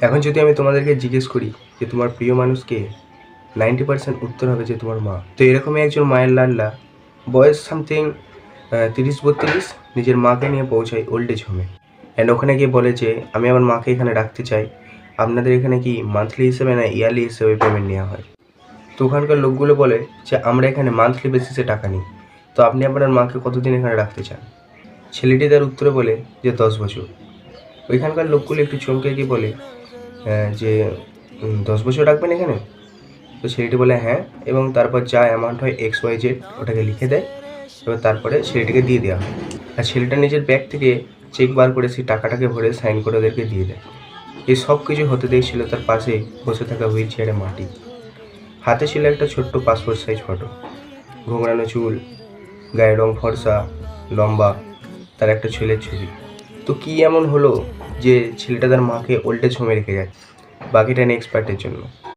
এখন যদি আমি তোমাদেরকে জিজ্ঞেস করি যে তোমার প্রিয় মানুষ কে, 90% উত্তর হবে যে তোমার মা। তো এরকমই একজন মায়ের লাডলা, বয়স সামথিং 30-32, নিজের মাকে নিয়ে পৌঁছায় ওল্ড এজ হোমে। অ্যান্ড ওখানে গিয়ে বলে যে আমি আমার মাকে এখানে রাখতে চাই, আপনাদের এখানে কি মান্থলি হিসেবে না ইয়ারলি হিসেবে পেমেন্ট নেওয়া হয়? তো ওখানকার লোকগুলো বলে যে আমরা এখানে মান্থলি বেসিসে টাকা নিই, তো আপনি আপনার মাকে কতদিন এখানে রাখতে চান? ছেলেটি তার উত্তরে বলে যে 10 বছর। ওইখানকার লোকগুলো একটু চমকে গিয়ে বলে যে 10 বছর রাখবেন এখানে? তো ছেলেটি বলে হ্যাঁ, এবং তারপর যা অ্যামাউন্ট হয় XYZ ওটাকে লিখে দেয়, এবার তারপরে ছেলেটিকে দিয়ে দেওয়া হয়। আর ছেলেটা নিজের ব্যাগ থেকে চেক বার করে সেই টাকাটাকে ভরে সাইন করে ওদেরকে দিয়ে দেয়। এই সব কিছু হতে দেখছিল তার পাশে বসে থাকা হুইল চেয়ারে মাটি, হাতে ছিল একটা ছোট্ট পাসপোর্ট সাইজ ফটো, ঘোংরানো চুল, গায়ের রং ফর্সা, লম্বা, তার একটা ছেলের ছবি। তো কী এমন হলো যে ছেলেটা তার মাকে ওল্ড এজ হোমে রেখে যায়? বাকিটা নেক্সট পার্টের জন্য।